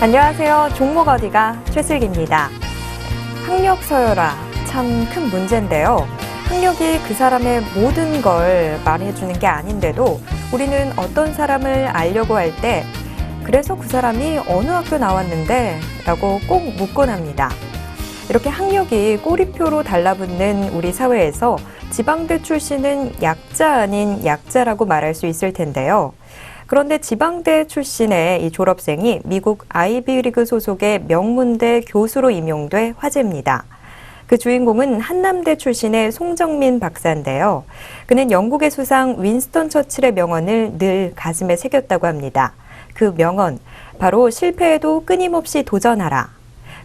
안녕하세요. 종목 어디가 최슬기입니다. 학력 서열화 참 큰 문제인데요. 학력이 그 사람의 모든 걸 말해주는 게 아닌데도 우리는 어떤 사람을 알려고 할 때 그래서 그 사람이 어느 학교 나왔는데? 라고 꼭 묻곤 합니다. 이렇게 학력이 꼬리표로 달라붙는 우리 사회에서 지방대 출신은 약자 아닌 약자라고 말할 수 있을 텐데요. 그런데 지방대 출신의 이 졸업생이 미국 아이비리그 소속의 명문대 교수로 임용돼 화제입니다. 그 주인공은 한남대 출신의 송정민 박사인데요. 그는 영국의 수상 윈스턴 처칠의 명언을 늘 가슴에 새겼다고 합니다. 그 명언, 바로 실패에도 끊임없이 도전하라.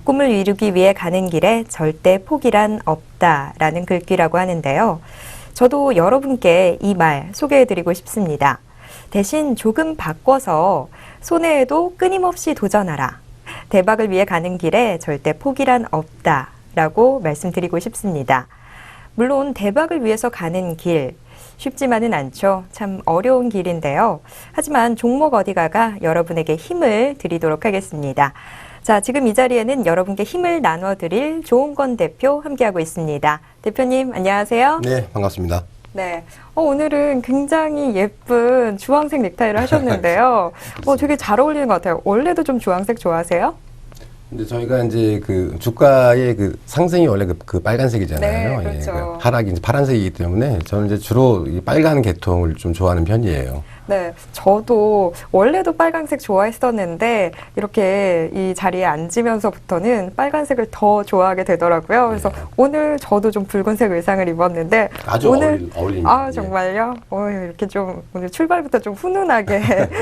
꿈을 이루기 위해 가는 길에 절대 포기란 없다라는 글귀라고 하는데요. 저도 여러분께 이 말 소개해드리고 싶습니다. 대신 조금 바꿔서 손해에도 끊임없이 도전하라. 대박을 위해 가는 길에 절대 포기란 없다라고 말씀드리고 싶습니다. 물론 대박을 위해서 가는 길 쉽지만은 않죠. 참 어려운 길인데요. 하지만 종목 어디가가 여러분에게 힘을 드리도록 하겠습니다. 자, 지금 이 자리에는 여러분께 힘을 나눠드릴 조은권 대표 함께하고 있습니다. 대표님 안녕하세요. 네, 반갑습니다. 네, 오늘은 굉장히 예쁜 주황색 넥타이를 하셨는데요. 되게 잘 어울리는 것 같아요. 원래도 좀 주황색 좋아하세요? 근데 저희가 이제 그 주가의 그 상승이 원래 그 빨간색이잖아요. 네, 그렇죠. 예, 그 하락이 이제 파란색이기 때문에 저는 이제 주로 이 빨간 계통을 좀 좋아하는 편이에요. 네, 저도 원래도 빨간색 좋아했었는데 이렇게 이 자리에 앉으면서부터는 빨간색을 더 좋아하게 되더라고요. 그래서 오늘 저도 좀 붉은색 의상을 입었는데 아주 오늘 어울립니다. 아, 정말요? 이렇게 좀 오늘 출발부터 좀 훈훈하게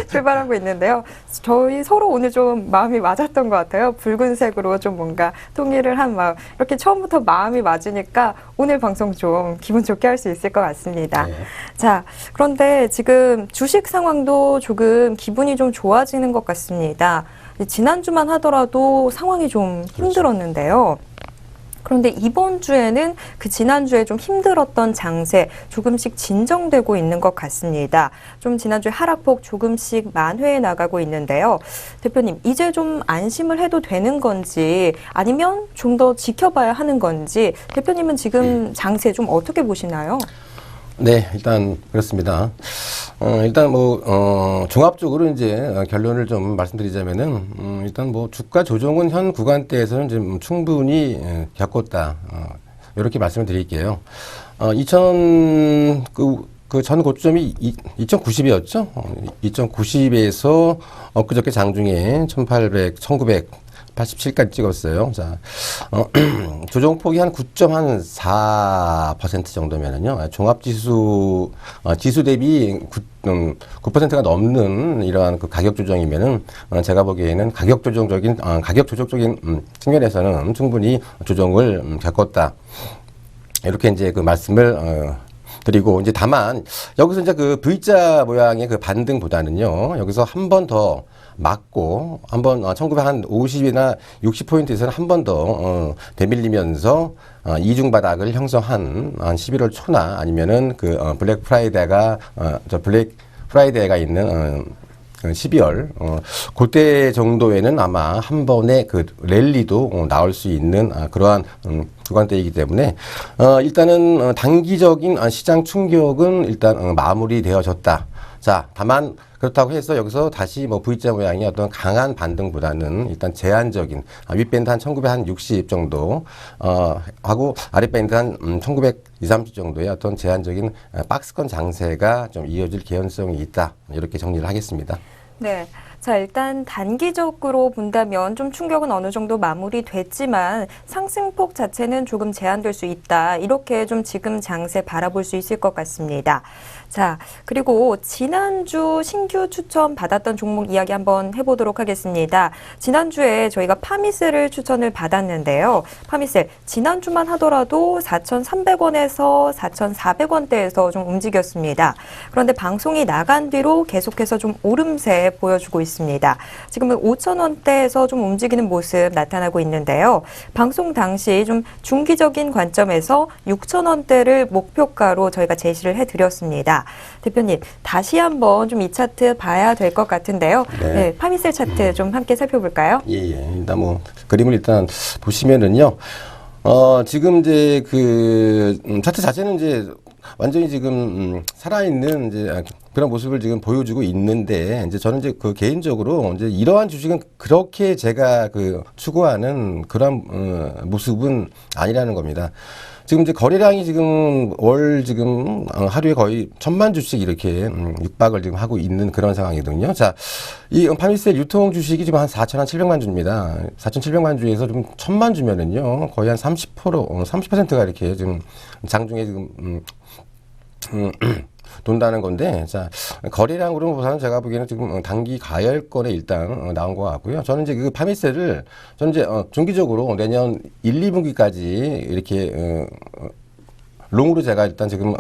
출발하고 있는데요. 저희 서로 오늘 좀 마음이 맞았던 것 같아요. 붉은색으로 좀 뭔가 통일을 한 마음. 이렇게 처음부터 마음이 맞으니까 오늘 방송 좀 기분 좋게 할 수 있을 것 같습니다. 네. 자, 그런데 지금 주식 상황도 조금 기분이 좀 좋아지는 것 같습니다. 지난주만 하더라도 상황이 좀 힘들었는데요. 그런데 이번 주에는 그 지난주에 좀 힘들었던 장세 조금씩 진정되고 있는 것 같습니다. 좀 지난주에 하락폭 조금씩 만회해 나가고 있는데요. 대표님, 이제 좀 안심을 해도 되는 건지 아니면 좀 더 지켜봐야 하는 건지 대표님은 지금 장세 좀 어떻게 보시나요? 네, 일단 그렇습니다. 일단 종합적으로 이제 결론을 좀 말씀드리자면은 일단 주가 조정은 현 구간대에서는 좀 충분히 겪었다. 이렇게 말씀을 드릴게요. 전 고점이 2090이었죠. 2090에서 엊그저께 장중에 1987까지 찍었어요. 자, 조정폭이 한 9.4% 정도면은요, 종합지수, 지수 대비 9%가 넘는 이러한 그 가격 조정이면은, 제가 보기에는 가격 조정적인 측면에서는 충분히 조정을 겪었다. 이렇게 이제 그 말씀을, 드리고, 이제 다만, 여기서 이제 그 V자 모양의 그 반등보다는요, 여기서 한 번 더 맞고, 한번 1950이나 60포인트에서는 한 번 더, 되밀리면서, 이중 바닥을 형성한, 한 11월 초나 아니면은 블랙 프라이데이가 있는, 12월, 그때 정도에는 아마 한 번의 그 랠리도 나올 수 있는 그러한 구간대이기 때문에, 일단은 단기적인 시장 충격은 일단 마무리되어졌다. 자, 다만 그렇다고 해서 여기서 다시 V자 모양의 어떤 강한 반등보다는 일단 제한적인 윗밴드 한 1960 정도 하고 아랫밴드 한 1920, 30 정도의 어떤 제한적인 박스권 장세가 좀 이어질 개연성이 있다. 이렇게 정리를 하겠습니다. 네. 자, 일단 단기적으로 본다면 좀 충격은 어느 정도 마무리됐지만 상승폭 자체는 조금 제한될 수 있다. 이렇게 좀 지금 장세 바라볼 수 있을 것 같습니다. 자, 그리고 지난주 신규 추천 받았던 종목 이야기 한번 해보도록 하겠습니다. 지난주에 저희가 파미셀을 추천을 받았는데요. 파미셀 지난주만 하더라도 4,300원에서 4,400원대에서 좀 움직였습니다. 그런데 방송이 나간 뒤로 계속해서 좀 오름세 보여주고 있습니다. 있습니다. 지금은 5,000원대에서 좀 움직이는 모습 나타나고 있는데요. 방송 당시 좀 중기적인 관점에서 6,000원대를 목표가로 저희가 제시를 해드렸습니다. 대표님, 다시 한번 좀 이 차트 봐야 될 것 같은데요. 네. 네, 파미셀 차트 좀 함께 살펴볼까요? 예. 일단 뭐 그림을 일단 보시면은요. 지금 이제 그 차트 자체는 이제 완전히 지금 살아있는 이제 그런 모습을 지금 보여주고 있는데, 이제 저는 이제 그 개인적으로 이제 이러한 주식은 그렇게 제가 그 추구하는 그런 모습은 아니라는 겁니다. 지금 이제 거래량이 지금 지금 하루에 거의 1,000만 주씩 이렇게 육박을 지금 하고 있는 그런 상황이거든요. 자, 이 파미셀 유통 주식이 지금 한 4,700만 주입니다. 4,700만 주에서 좀 1,000만 주면은요, 거의 한 30%가 이렇게 지금 장중에 지금 돈다는 건데, 자, 거래량으로 보면 제가 보기에는 지금 단기 가열권에 일단 나온 것 같고요. 저는 이제 그 파미셀을 저는 이제 중기적으로 내년 1, 2분기까지 이렇게 롱으로 제가 일단 지금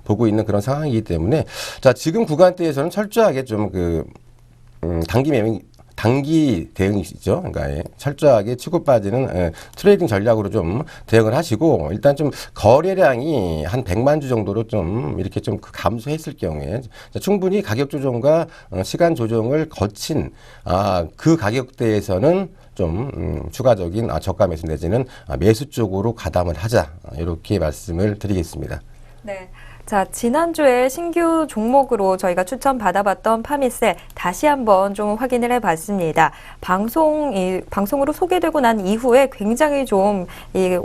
보고 있는 그런 상황이기 때문에, 자, 지금 구간대에서는 철저하게 좀 그 단기 대응이시죠. 그러니까 철저하게 치고 빠지는 트레이딩 전략으로 좀 대응을 하시고, 일단 좀 거래량이 한 100만 주 정도로 좀 이렇게 좀 감소했을 경우에 충분히 가격 조정과 시간 조정을 거친 그 가격대에서는 좀 추가적인 저가 매수 내지는 매수 쪽으로 가담을 하자, 이렇게 말씀을 드리겠습니다. 네. 자, 지난주에 신규 종목으로 저희가 추천받아봤던 파미셀 다시 한번 좀 확인을 해봤습니다. 방송으로 소개되고 난 이후에 굉장히 좀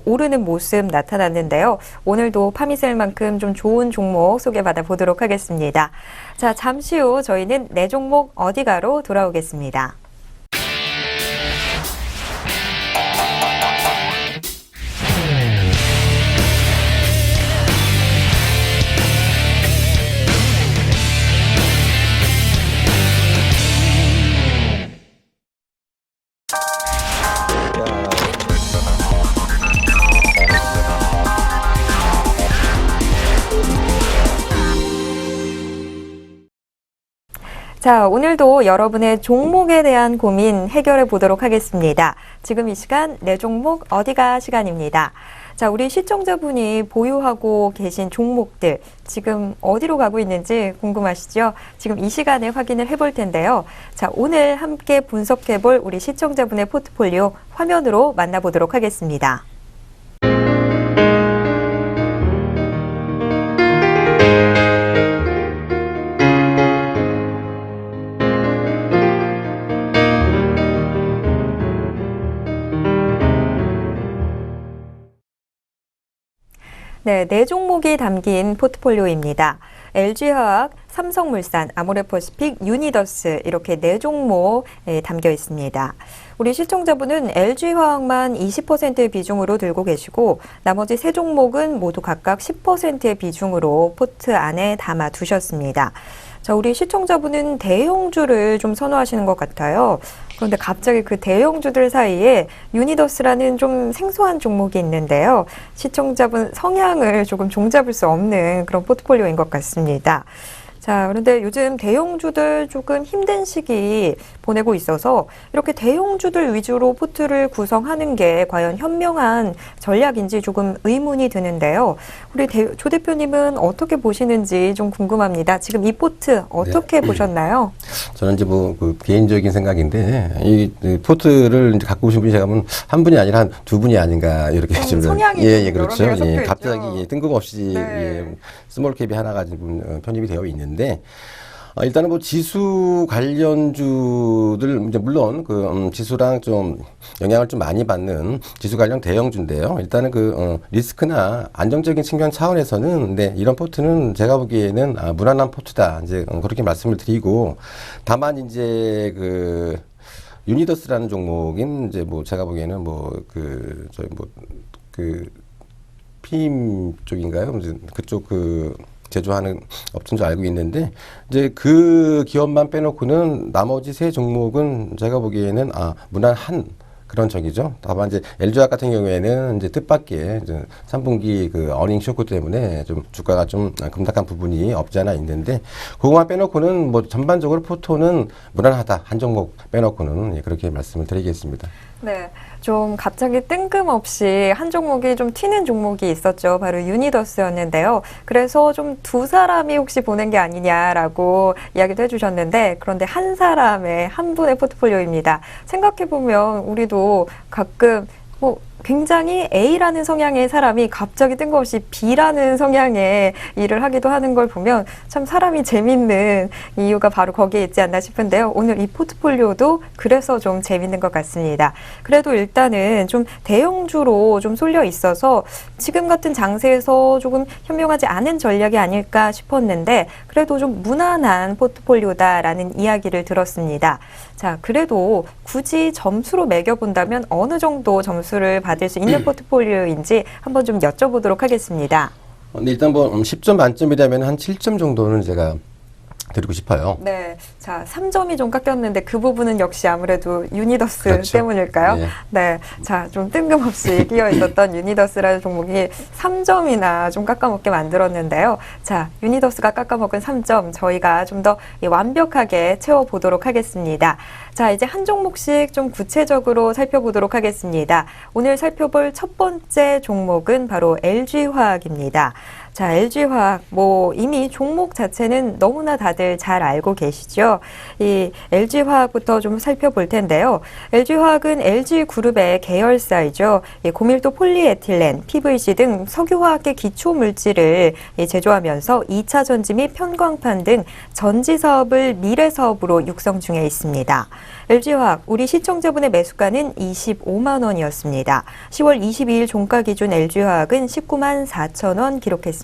오르는 모습 나타났는데요. 오늘도 파미셀만큼 좀 좋은 종목 소개받아 보도록 하겠습니다. 자, 잠시 후 저희는 내 종목 어디가로 돌아오겠습니다. 자, 오늘도 여러분의 종목에 대한 고민 해결해 보도록 하겠습니다. 지금 이 시간 내 종목 어디가 시간입니다. 자, 우리 시청자분이 보유하고 계신 종목들 지금 어디로 가고 있는지 궁금하시죠? 지금 이 시간에 확인을 해볼 텐데요. 자, 오늘 함께 분석해 볼 우리 시청자분의 포트폴리오 화면으로 만나보도록 하겠습니다. 네, 네 종목이 담긴 포트폴리오입니다. LG화학, 삼성물산, 아모레퍼시픽, 유니더스 이렇게 네 종목 담겨 있습니다. 우리 시청자분은 LG화학만 20%의 비중으로 들고 계시고 나머지 세 종목은 모두 각각 10%의 비중으로 포트 안에 담아 두셨습니다. 자, 우리 시청자분은 대형주를 좀 선호하시는 것 같아요. 그런데 갑자기 그 대형주들 사이에 유니더스라는 좀 생소한 종목이 있는데요. 시청자분 성향을 조금 종잡을 수 없는 그런 포트폴리오인 것 같습니다. 자, 그런데 요즘 대형주들 조금 힘든 시기 보내고 있어서 이렇게 대형주들 위주로 포트를 구성하는 게 과연 현명한 전략인지 조금 의문이 드는데요. 우리 조 대표님은 어떻게 보시는지 좀 궁금합니다. 지금 이 포트 어떻게 보셨나요? 저는 이제 뭐 그 개인적인 생각인데, 이 포트를 이제 갖고 오신 분이 제가 보면 한 분이 아니라 한 두 분이 아닌가 이렇게 좀 성향이 그렇죠. 여러 개가 섞여 있죠. 갑자기 뜬금없이 네. 스몰캡이 하나가 지금 편입이 되어 있는데, 일단은 뭐 지수 관련주들 이제 물론 그 지수랑 좀 영향을 좀 많이 받는 지수 관련 대형주인데요. 일단은 그 리스크나 안정적인 측면 차원에서는 이런 포트는 제가 보기에는 무난한 포트다, 이제 그렇게 말씀을 드리고, 다만 이제 그 유니더스라는 종목인 이제 뭐 제가 보기에는 뭐 그 저희 뭐 그 피임 쪽인가요? 그쪽 그 제조하는 업체인 줄 알고 있는데, 이제 그 기업만 빼놓고는 나머지 세 종목은 제가 보기에는 무난한 그런 적이죠. 다만 이제 LG화학 같은 경우에는 이제 뜻밖의 이제 3분기 그 어닝 쇼크 때문에 좀 주가가 좀 급락한 부분이 없지 않아 있는데 그거만 빼놓고는 뭐 전반적으로 포토는 무난하다. 한 종목 빼놓고는 그렇게 말씀을 드리겠습니다. 네, 좀 갑자기 뜬금없이 한 종목이 좀 튀는 종목이 있었죠. 바로 유니더스였는데요. 그래서 좀 두 사람이 혹시 보낸 게 아니냐라고 이야기도 해주셨는데 그런데 한 사람의 한 분의 포트폴리오입니다. 생각해보면 우리도 가끔 뭐 굉장히 A라는 성향의 사람이 갑자기 뜬금없이 B라는 성향의 일을 하기도 하는 걸 보면 참 사람이 재밌는 이유가 바로 거기에 있지 않나 싶은데요. 오늘 이 포트폴리오도 그래서 좀 재밌는 것 같습니다. 그래도 일단은 좀 대형주로 좀 쏠려 있어서 지금 같은 장세에서 조금 현명하지 않은 전략이 아닐까 싶었는데 그래도 좀 무난한 포트폴리오다라는 이야기를 들었습니다. 자, 그래도 굳이 점수로 매겨본다면 어느 정도 점수를 받을 수 있는 포트폴리오인지 한번 좀 여쭤보도록 하겠습니다. 일단 뭐 10점 만점이라면 한 7점 정도는 제가 드리고 싶어요. 네. 자, 3점이 좀 깎였는데 그 부분은 역시 아무래도 유니더스 그렇죠. 때문일까요? 네. 네. 자, 좀 뜬금없이 끼어 있었던 유니더스라는 종목이 3점이나 좀 깎아먹게 만들었는데요. 자, 유니더스가 깎아먹은 3점 저희가 좀 더 완벽하게 채워보도록 하겠습니다. 자, 이제 한 종목씩 좀 구체적으로 살펴보도록 하겠습니다. 오늘 살펴볼 첫 번째 종목은 바로 LG화학입니다. 자, LG화학, 뭐, 이미 종목 자체는 너무나 다들 잘 알고 계시죠? 이 LG화학부터 좀 살펴볼 텐데요. LG화학은 LG그룹의 계열사이죠. 이 고밀도 폴리에틸렌, PVC 등 석유화학의 기초물질을 제조하면서 2차 전지 및 편광판 등 전지 사업을 미래 사업으로 육성 중에 있습니다. LG화학, 우리 시청자분의 매수가는 25만 원이었습니다. 10월 22일 종가 기준 LG화학은 19만 4천 원 기록했습니다.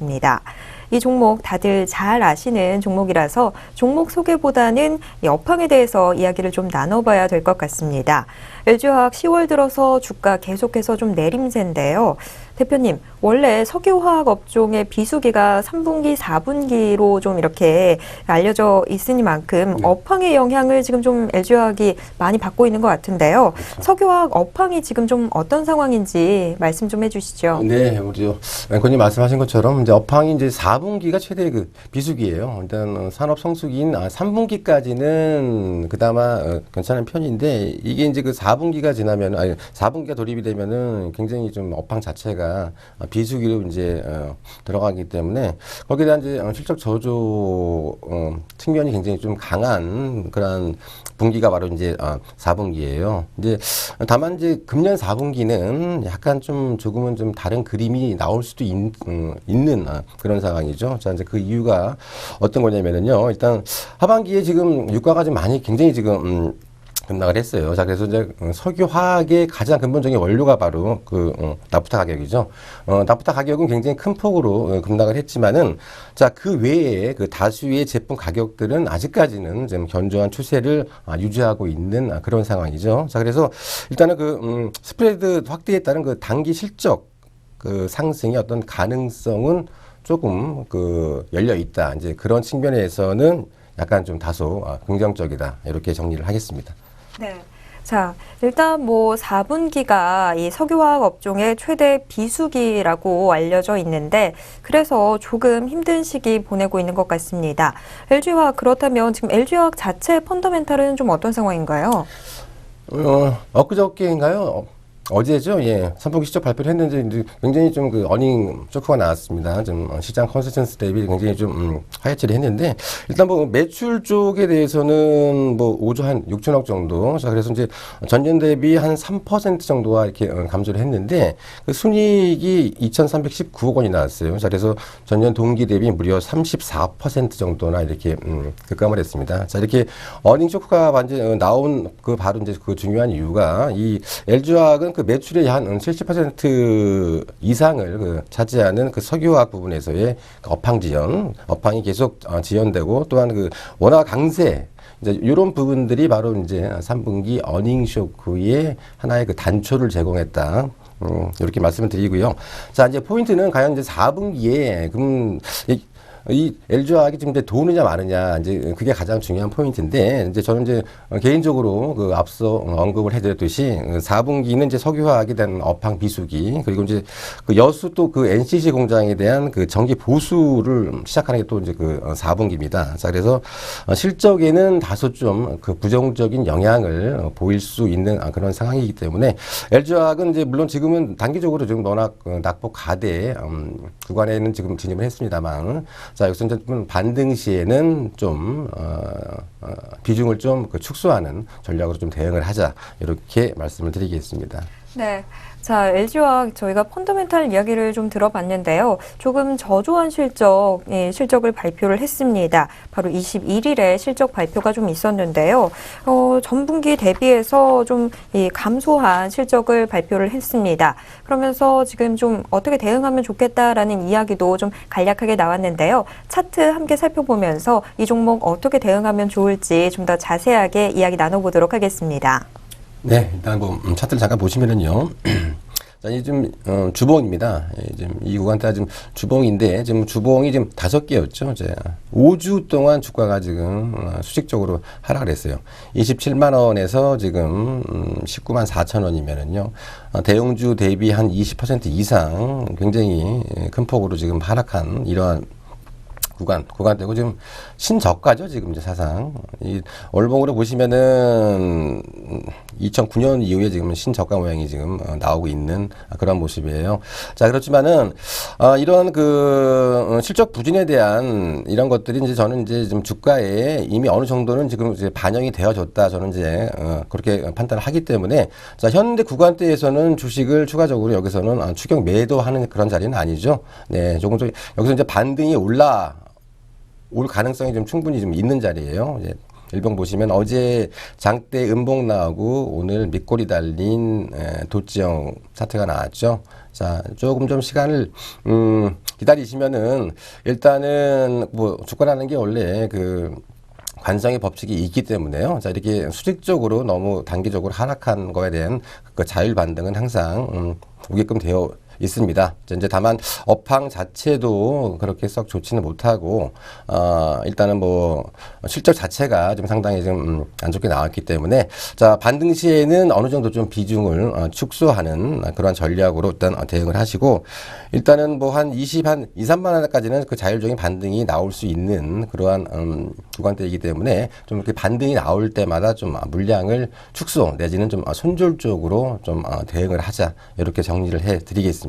이 종목 다들 잘 아시는 종목이라서 종목 소개보다는 이 업황에 대해서 이야기를 좀 나눠봐야 될 것 같습니다. LG화학 10월 들어서 주가 계속해서 좀 내림세인데요. 대표님, 원래 석유화학 업종의 비수기가 3분기, 4분기로 좀 이렇게 알려져 있으니만큼 업황의 영향을 지금 좀 LG화학이 많이 받고 있는 것 같은데요. 그렇죠. 석유화학 업황이 지금 좀 어떤 상황인지 말씀 좀 해주시죠. 네, 우리 앵커님 말씀하신 것처럼 이제 업황이 이제 4분기가 최대 그 비수기예요. 일단 산업 성수기인 3분기까지는 그나마 괜찮은 편인데 이게 이제 그 4분기가 지나면 4분기가 돌입이 되면은 굉장히 좀 업황 자체가 비수기로 이제 들어가기 때문에 거기에 대한 이제 실적 저조 측면이 굉장히 좀 강한 그런 분기가 바로 이제 4분기예요. 이제 다만 이제 금년 4분기는 약간 좀 조금은 좀 다른 그림이 나올 수도 있는 그런 상황이죠. 자, 이제 그 이유가 어떤 거냐면은요. 일단 하반기에 지금 유가가 좀 많이 굉장히 지금 급락을 했어요. 자, 그래서 이제 석유화학의 가장 근본적인 원료가 바로 그 나프타 가격이죠. 나프타 가격은 굉장히 큰 폭으로 급락을 했지만은 자, 그 외에 그 다수의 제품 가격들은 아직까지는 좀 견조한 추세를 유지하고 있는 그런 상황이죠. 자, 그래서 일단은 그 스프레드 확대에 따른 그 단기 실적 그 상승의 어떤 가능성은 조금 그 열려 있다. 이제 그런 측면에서는 약간 좀 다소 긍정적이다. 이렇게 정리를 하겠습니다. 네. 자, 일단 뭐 4분기가 이 석유화학 업종의 최대 비수기라고 알려져 있는데 그래서 조금 힘든 시기 보내고 있는 것 같습니다. LG화학 그렇다면 지금 LG화학 자체 펀더멘탈은 좀 어떤 상황인가요? 엊그저께인가요? 어제죠. 예. 3분기 실적 발표를 했는데 이제 굉장히 좀 그 어닝 쇼크가 나왔습니다. 좀 시장 컨센서스 대비 굉장히 좀 하이치를 했는데 일단 뭐 매출 쪽에 대해서는 뭐 5조 한 6천억 정도. 자, 그래서 이제 전년 대비 한 3% 정도가 이렇게 감소를 했는데 그 순이익이 2,319억 원이 나왔어요. 자, 그래서 전년 동기 대비 무려 34% 정도나 이렇게 급감을 했습니다. 자, 이렇게 어닝 쇼크가 완전 나온 그 바로 이제 그 중요한 이유가 이 LG화학은 그 매출의 한 70% 이상을 그 차지하는 그 석유화학 부분에서의 업황 지연, 업황이 계속 지연되고 또한 그 워낙 강세 이제 이런 부분들이 바로 이제 3분기 어닝 쇼크의 하나의 그 단초를 제공했다. 이렇게 말씀을 드리고요. 자, 이제 포인트는 과연 이제 4분기에 이 LG화학이 지금 이제 돈이냐 마느냐 이제 그게 가장 중요한 포인트인데 이제 저는 이제 개인적으로 그 앞서 언급을 해드렸듯이 4분기는 이제 석유화학에 대한 업황 비수기 그리고 이제 그 여수 또 그 NCC 공장에 대한 그 정기 보수를 시작하는 게 또 이제 그 4분기입니다. 자, 그래서 실적에는 다소 좀 그 부정적인 영향을 보일 수 있는 그런 상황이기 때문에 LG화학은 이제 물론 지금은 단기적으로 지금 워낙 낙폭 가대 구간에는 지금 진입을 했습니다만 자, 여기서 이제 반등 시에는 좀 비중을 좀 그 축소하는 전략으로 좀 대응을 하자 이렇게 말씀을 드리겠습니다. 네. 자, LG화학 저희가 펀더멘탈 이야기를 좀 들어봤는데요. 조금 저조한 실적을 발표를 했습니다. 바로 21일에 실적 발표가 좀 있었는데요. 전분기 대비해서 좀 감소한 실적을 발표를 했습니다. 그러면서 지금 좀 어떻게 대응하면 좋겠다라는 이야기도 좀 간략하게 나왔는데요. 차트 함께 살펴보면서 이 종목 어떻게 대응하면 좋을지 좀 더 자세하게 이야기 나눠보도록 하겠습니다. 네, 일단 뭐 차트를 잠깐 보시면은요. 자, 이 지금 주봉입니다. 지금 이 구간대 지금 주봉인데 지금 주봉이 지금 5개였죠. 이제 5주 동안 주가가 지금 수직적으로 하락을 했어요. 27만 원에서 지금 19만 4천 원이면은요. 대형주 대비 한 20% 이상 굉장히 큰 폭으로 지금 하락한 이러한 구간되고 지금 신저가죠 지금 이제 사상 이 월봉으로 보시면은 2009년 이후에 지금 신저가 모양이 지금 나오고 있는 그런 모습이에요. 자 그렇지만은 이런 그 실적 부진에 대한 이런 것들이 이제 저는 이제 좀 주가에 이미 어느 정도는 지금 이제 반영이 되어졌다 저는 이제 그렇게 판단을 하기 때문에 자 현대 구간대에서는 주식을 추가적으로 여기서는 추격 매도하는 그런 자리는 아니죠. 네 조금 여기서 이제 반등이 올 가능성이 좀 충분히 좀 있는 자리예요. 이제 일봉 보시면 어제 장대 음봉 나오고 오늘 밑골이 달린 도지형 사태가 나왔죠. 자, 조금 좀 시간을 기다리시면은 일단은 뭐 주가라는 게 원래 그 관성의 법칙이 있기 때문에요. 자, 이렇게 수직적으로 너무 단기적으로 하락한 거에 대한 그 자율 반등은 항상 오게끔 되어 있습니다. 이제 다만 업황 자체도 그렇게 썩 좋지는 못하고 일단은 뭐 실적 자체가 좀 상당히 좀 안 좋게 나왔기 때문에 자 반등 시에는 어느 정도 좀 비중을 축소하는 그런 전략으로 일단 대응을 하시고 일단은 뭐 한 2, 3만 원까지는 그 자율적인 반등이 나올 수 있는 그러한 구간대이기 때문에 좀 이렇게 반등이 나올 때마다 좀 물량을 축소 내지는 좀 손절적으로 좀 대응을 하자 이렇게 정리를 해드리겠습니다.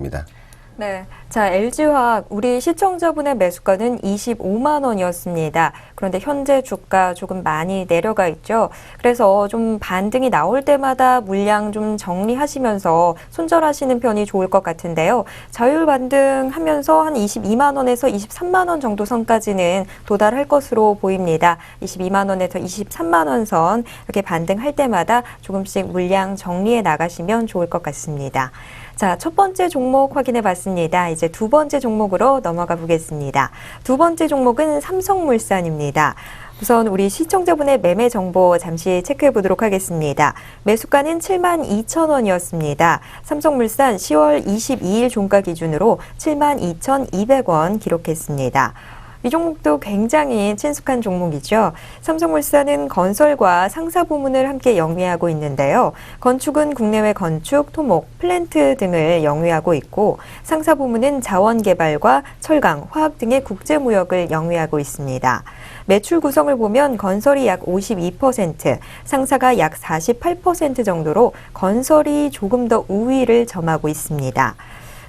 네. 자, LG화학 우리 시청자분의 매수가는 25만 원이었습니다. 그런데 현재 주가 조금 많이 내려가 있죠. 그래서 좀 반등이 나올 때마다 물량 좀 정리하시면서 손절하시는 편이 좋을 것 같은데요. 자율 반등하면서 한 22만 원에서 23만 원 정도 선까지는 도달할 것으로 보입니다. 22만 원에서 23만 원 선 이렇게 반등할 때마다 조금씩 물량 정리해 나가시면 좋을 것 같습니다. 자, 첫 번째 종목 확인해 봤습니다. 이제 두 번째 종목으로 넘어가 보겠습니다. 두 번째 종목은 삼성물산입니다. 우선 우리 시청자분의 매매 정보 잠시 체크해 보도록 하겠습니다. 매수가는 72,000원이었습니다. 삼성물산 10월 22일 종가 기준으로 72,200원 기록했습니다. 이 종목도 굉장히 친숙한 종목이죠. 삼성물산은 건설과 상사 부문을 함께 영위하고 있는데요. 건축은 국내외 건축, 토목, 플랜트 등을 영위하고 있고 상사 부문은 자원개발과 철강, 화학 등의 국제무역을 영위하고 있습니다. 매출 구성을 보면 건설이 약 52%, 상사가 약 48% 정도로 건설이 조금 더 우위를 점하고 있습니다.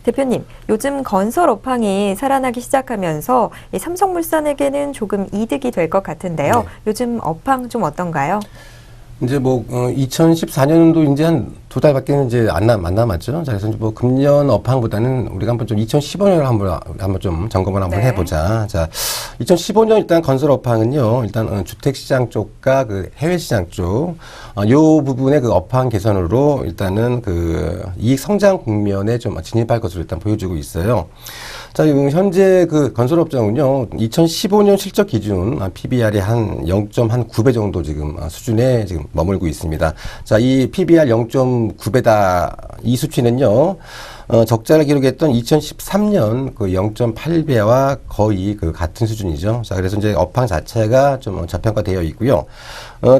대표님, 요즘 건설 업황이 살아나기 시작하면서 이 삼성물산에게는 조금 이득이 될 것 같은데요. 네. 요즘 업황 좀 어떤가요? 이제 뭐 2014년도 이제 한 두 달밖에 이제 안 남았죠. 자, 그래서 뭐 금년 업황보다는 우리가 한번 좀 2015년을 한번 좀 점검을 한번 해보자. 자, 2015년 일단 건설 업황은요. 일단 주택 시장 쪽과 그 해외 시장 쪽 요 부분의 그 업황 개선으로 일단은 그 이익 성장 국면에 좀 진입할 것으로 일단 보여주고 있어요. 자, 현재 그 건설업종은요, 2015년 실적 기준 PBR이 한 0.9배 정도 지금 수준에 지금 머물고 있습니다. 자, 이 PBR 0.9 0.9배다. 이 수치는요. 적자를 기록했던 2013년 그 0.8배와 거의 그 같은 수준이죠. 자, 그래서 이제 업황 자체가 좀 저평가되어 있고요.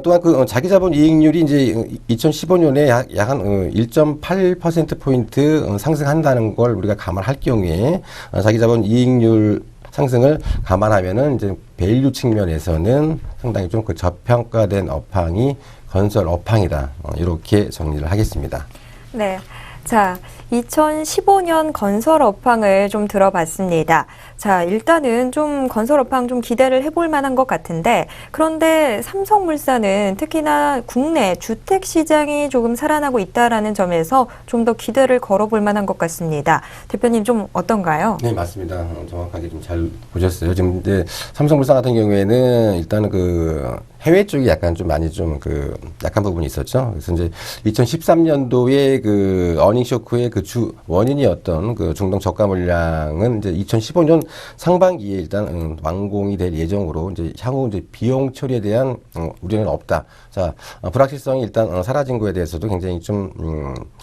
또한 그 자기자본 이익률이 이제 2015년에 약 한 1.8%포인트 상승한다는 걸 우리가 감안할 경우에 자기자본 이익률 상승을 감안하면은 이제 밸류 측면에서는 상당히 좀 그 저평가된 업황이 건설 업황이다. 이렇게 정리를 하겠습니다. 네. 자, 2015년 건설 업황을 좀 들어봤습니다. 자, 일단은 좀 건설 업황 좀 기대를 해볼 만한 것 같은데, 그런데 삼성물산은 특히나 국내 주택 시장이 조금 살아나고 있다라는 점에서 좀 더 기대를 걸어볼 만한 것 같습니다. 대표님 좀 어떤가요? 네, 맞습니다. 정확하게 좀 잘 보셨어요. 지금 이제 삼성물산 같은 경우에는 일단은 그 해외 쪽이 약간 좀 많이 좀 그 약한 부분이 있었죠. 그래서 이제 2013년도에 그 어닝 쇼크의 그 주 원인이었던 그 중동 저가 물량은 이제 2015년 상반기에 일단 완공이 될 예정으로 이제 향후 이제 비용 처리에 대한 우려는 없다. 자, 불확실성이 일단 사라진 거에 대해서도 굉장히 좀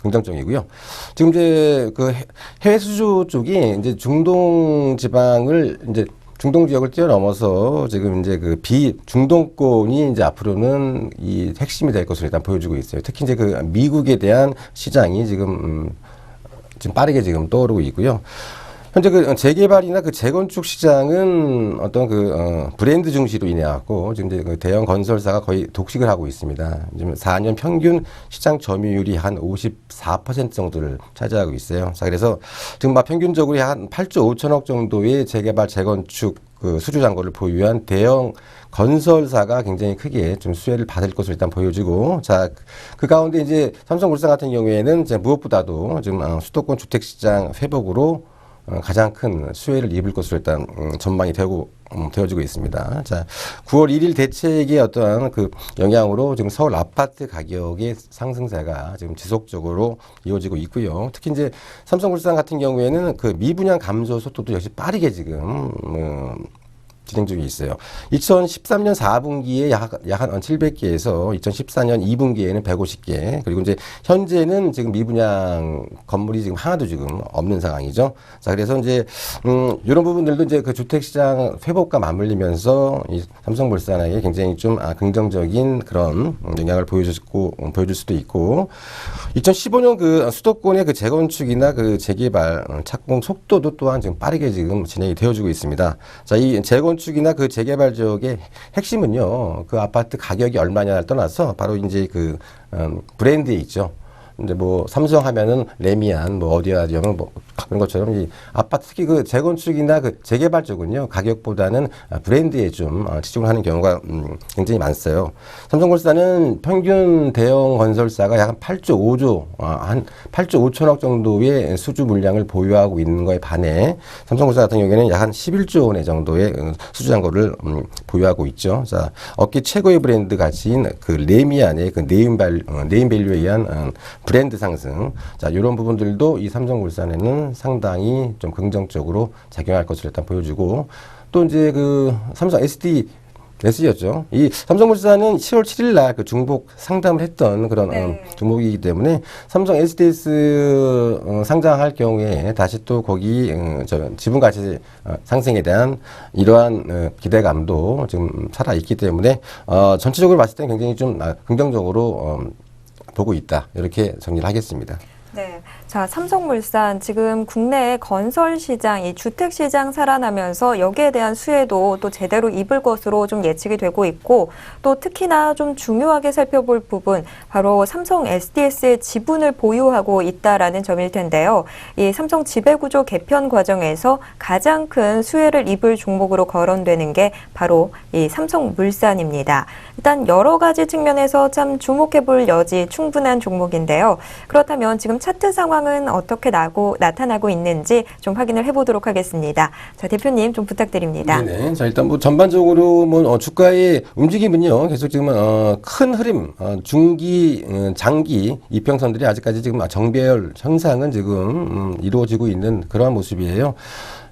긍정적이고요. 지금 이제 그 해외 수주 쪽이 이제 중동 지방을 이제 중동 지역을 뛰어넘어서 지금 이제 그 비중동권이 이제 앞으로는 이 핵심이 될 것으로 일단 보여주고 있어요. 특히 이제 그 미국에 대한 시장이 지금 빠르게 지금 떠오르고 있고요. 현재 그 재개발이나 그 재건축 시장은 어떤 그 브랜드 중시로 인해 갖고 지금 이제 그 대형 건설사가 거의 독식을 하고 있습니다. 지금 4년 평균 시장 점유율이 한 54% 정도를 차지하고 있어요. 자, 그래서 지금 막 평균적으로 한 8조 5천억 정도의 재개발 재건축 그 수주 잔고를 보유한 대형 건설사가 굉장히 크게 좀 수혜를 받을 것으로 일단 보여지고, 자, 그 가운데 이제 삼성물산 같은 경우에는 이제 무엇보다도 지금 수도권 주택 시장 회복으로 가장 큰 수혜를 입을 것으로 일단 전망이 되어지고 있습니다. 자, 9월 1일 대책의 어떠한 그 영향으로 지금 서울 아파트 가격의 상승세가 지금 지속적으로 이어지고 있고요. 특히 이제 삼성물산 같은 경우에는 그 미분양 감소 속도도 역시 빠르게 지금 진행 중에 있어요. 2013년 4분기에 약 한 700개에서 2014년 2분기에는 150개, 그리고 이제 현재는 지금 미분양 건물이 지금 하나도 지금 없는 상황이죠. 자, 그래서 이제 이런 부분들도 이제 그 주택 시장 회복과 맞물리면서 이 삼성물산에게 굉장히 좀 긍정적인 그런 영향을 보여줄 수도 있고, 2015년 그 수도권의 그 재건축이나 그 재개발 착공 속도도 또한 지금 빠르게 지금 진행이 되어지고 있습니다. 자, 이 재건축이나 그 재개발 지역의 핵심은요, 그 아파트 가격이 얼마냐를 떠나서 바로 이제 그 브랜드에 있죠. 근데 뭐 삼성 하면은 레미안, 뭐 어디야 하면 뭐 그런 것처럼 이 아파트 특히 그 재건축이나 그 재개발 쪽은요, 가격보다는 브랜드에 좀 치중을 하는 경우가 굉장히 많았어요. 삼성물산은 평균 대형 건설사가 약 한 8조 5천억 정도의 수주 물량을 보유하고 있는 거에 반해 삼성물산 같은 경우에는 약 한 11조 원의 정도의 수주 잔고를 보유하고 있죠. 자, 업계 최고의 브랜드 가치인 그 레미안의 그 네임밸류에 의한 브랜드 상승. 자, 이런 부분들도 이 삼성물산에는 상당히 좀 긍정적으로 작용할 것으로 일단 보여주고, 또 이제 그 삼성 SDS였죠. 이 삼성물산은 10월 7일 날 그 중복 상담을 했던 그런 종목이기 때문에 삼성 SDS 상장할 경우에 다시 또 거기 지분 가치 상승에 대한 이러한 기대감도 지금 살아 있기 때문에 전체적으로 봤을 때 굉장히 좀 긍정적으로 보고 있다. 이렇게 정리를 하겠습니다. 네. 자, 삼성물산 지금 국내 건설 시장, 이 주택 시장 살아나면서 여기에 대한 수혜도 또 제대로 입을 것으로 좀 예측이 되고 있고, 또 특히나 좀 중요하게 살펴볼 부분, 바로 삼성 SDS의 지분을 보유하고 있다라는 점일 텐데요. 이 삼성 지배구조 개편 과정에서 가장 큰 수혜를 입을 종목으로 거론되는 게 바로 이 삼성물산입니다. 일단 여러 가지 측면에서 참 주목해볼 여지 충분한 종목인데요. 그렇다면 지금 차트 상황은 어떻게 나타나고 있는지 좀 확인을 해보도록 하겠습니다. 자, 대표님 좀 부탁드립니다. 네, 자, 일단 뭐 전반적으로 뭐 주가의 움직임은요, 계속 지금 큰 흐름, 중기, 장기 이평선들이 아직까지 지금 정배열 현상은 지금 이루어지고 있는 그러한 모습이에요.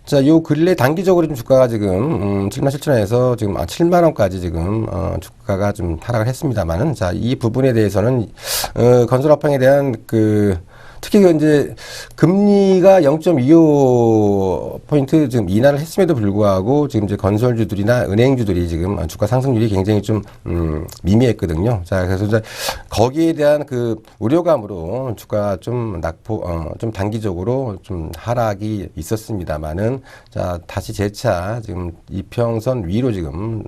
자, 요 근래 단기적으로 좀 주가가 지금 7만 7천 원에서 지금 7만 원까지 지금 주가가 좀 하락을 했습니다만은, 자, 이 부분에 대해서는 건설업황에 대한 특히 이제 금리가 0.25포인트 지금 인하를 했음에도 불구하고 지금 이제 건설주들이나 은행주들이 지금 주가 상승률이 굉장히 좀 미미했거든요. 자, 그래서 이제 거기에 대한 우려감으로 주가 좀 좀 단기적으로 좀 하락이 있었습니다만은, 자, 다시 재차 지금 이평선 위로 지금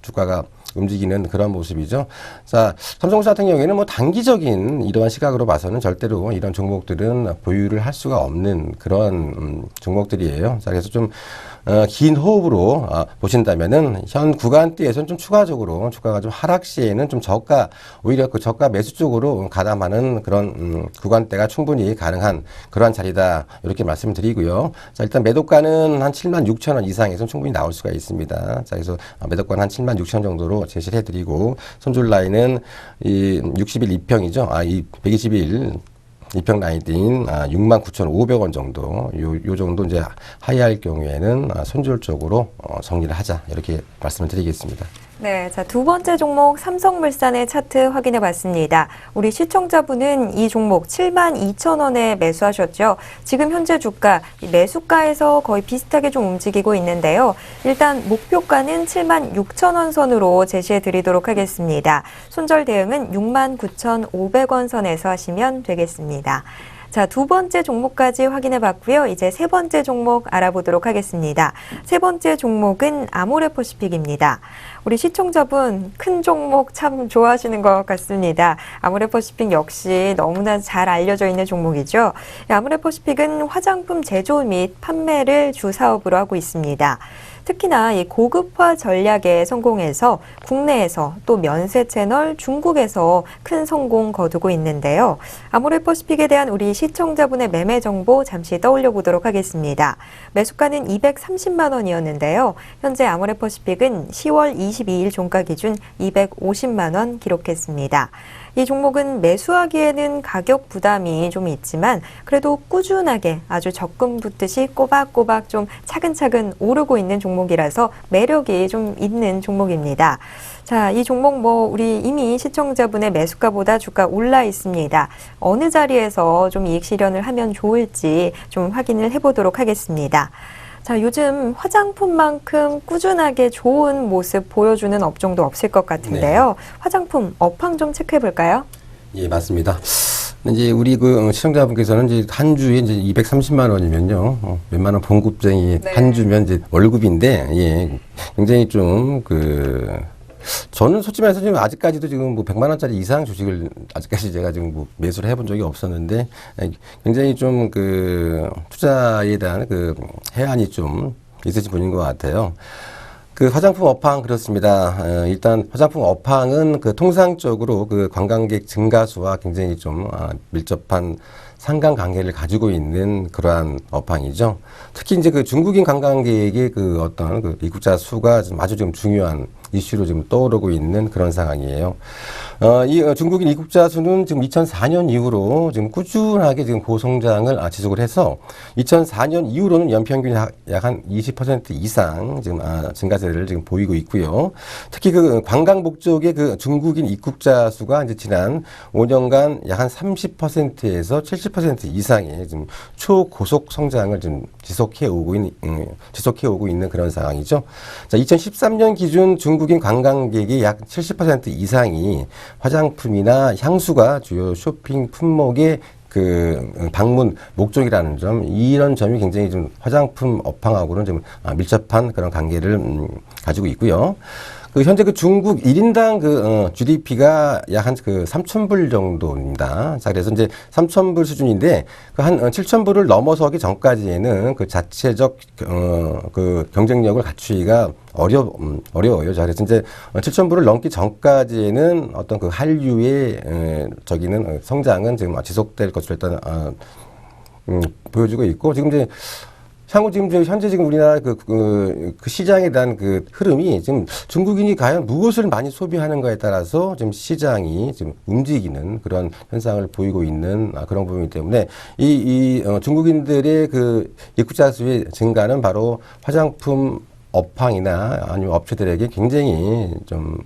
주가가 움직이는 그런 모습이죠. 자, 삼성전자 같은 경우에는 뭐 단기적인 이러한 시각으로 봐서는 절대로 이런 종목들은 보유를 할 수가 없는 그런 종목들이에요. 자, 그래서 좀 긴 호흡으로 보신다면은 현 구간대에서는 좀 추가적으로 주가가 좀 하락 시에는 좀 오히려 그 저가 매수 쪽으로 가담하는 그런 구간대가 충분히 가능한 그러한 자리다, 이렇게 말씀을 드리고요. 자, 일단 매도가는 한 7만 6천 원 이상에서 충분히 나올 수가 있습니다. 자, 그래서 매도가는 한 7만 6천 원 정도로 제시를 해드리고, 손절 라인은 이 60일 2평이죠. 이 120일 2평 라인인 69,500원 정도, 요 정도 이제 하이할 경우에는 손절 쪽으로 정리를 하자, 이렇게 말씀을 드리겠습니다. 네, 자, 두 번째 종목 삼성물산의 차트 확인해 봤습니다. 우리 시청자분은 이 종목 7만 2천 원에 매수하셨죠. 지금 현재 주가, 매수가에서 거의 비슷하게 좀 움직이고 있는데요. 일단 목표가는 7만 6천 원 선으로 제시해 드리도록 하겠습니다. 손절 대응은 6만 9,500원 선에서 하시면 되겠습니다. 자, 두 번째 종목까지 확인해 봤고요. 이제 세 번째 종목 알아보도록 하겠습니다. 세 번째 종목은 아모레퍼시픽입니다. 우리 시청자분 큰 종목 참 좋아하시는 것 같습니다. 아모레퍼시픽 역시 너무나 잘 알려져 있는 종목이죠. 아모레퍼시픽은 화장품 제조 및 판매를 주 사업으로 하고 있습니다. 특히나 이 고급화 전략에 성공해서 국내에서 또 면세 채널 중국에서 큰 성공 거두고 있는데요. 아모레퍼시픽에 대한 우리 시청자분의 매매 정보 잠시 떠올려 보도록 하겠습니다. 매수가는 230만 원이었는데요. 현재 아모레퍼시픽은 10월 22일 종가 기준 250만 원 기록했습니다. 이 종목은 매수하기에는 가격 부담이 좀 있지만 그래도 꾸준하게 아주 적금 붙듯이 꼬박꼬박 좀 차근차근 오르고 있는 종목이라서 매력이 좀 있는 종목입니다. 자, 이 종목 우리 이미 시청자분의 매수가보다 주가 올라 있습니다. 어느 자리에서 좀 이익 실현을 하면 좋을지 좀 확인을 해보도록 하겠습니다. 자, 요즘 화장품만큼 꾸준하게 좋은 모습 보여주는 업종도 없을 것 같은데요. 네. 화장품 업황 좀 체크해 볼까요? 예, 맞습니다. 이제 우리 시청자분께서는 이제 한 주에 이제 230만 원이면요, 웬만한 봉급쟁이 네. 한 주면 이제 월급인데, 예, 굉장히 좀 저는 솔직히 말해서 지금 아직까지도 지금 100만 원짜리 이상 주식을 아직까지 제가 지금 매수를 해본 적이 없었는데, 굉장히 좀 투자에 대한 해안이 좀 있으신 분인 것 같아요. 화장품 업황 그렇습니다. 일단 화장품 업황은 통상적으로 관광객 증가수와 굉장히 좀 밀접한 상관관계를 가지고 있는 그러한 업황이죠. 특히 이제 중국인 관광객의 어떤 입국자 수가 아주 좀 중요한 이슈로 지금 떠오르고 있는 그런 상황이에요. 이 중국인 입국자 수는 지금 2004년 이후로 지금 꾸준하게 지금 고성장을 지속을 해서 2004년 이후로는 연평균 약 한 20% 이상 지금 증가세를 지금 보이고 있고요. 특히 관광 목적의 중국인 입국자 수가 이제 지난 5년간 약 한 30%에서 70% 이상의 지금 초고속 성장을 지금 지속해 오고 있는 그런 상황이죠. 자, 2013년 기준 중국인 관광객이 약 70% 이상이 화장품이나 향수가 주요 쇼핑 품목의 방문 목적이라는 점, 이런 점이 굉장히 좀 화장품 업황하고는 좀 밀접한 그런 관계를 가지고 있고요. 현재 중국 1인당 GDP가 약 한 3,000불 정도입니다. 자, 그래서 이제 3,000불 수준인데 한 7,000불을 넘어서기 전까지에는 자체적 경쟁력을 갖추기가 어려워요. 자, 그래서 이제 7,000불을 넘기 전까지에는 어떤 한류의 성장은 지금 지속될 것으로 일단 보여주고 있고, 지금 이제 향후 지금 현재 지금 우리나라 그 시장에 대한 그 흐름이 지금 중국인이 과연 무엇을 많이 소비하는가에 따라서 지금 시장이 지금 움직이는 그런 현상을 보이고 있는 그런 부분이기 때문에 중국인들의 그 입국자 수의 증가는 바로 화장품 업황이나 아니면 업체들에게 굉장히 좀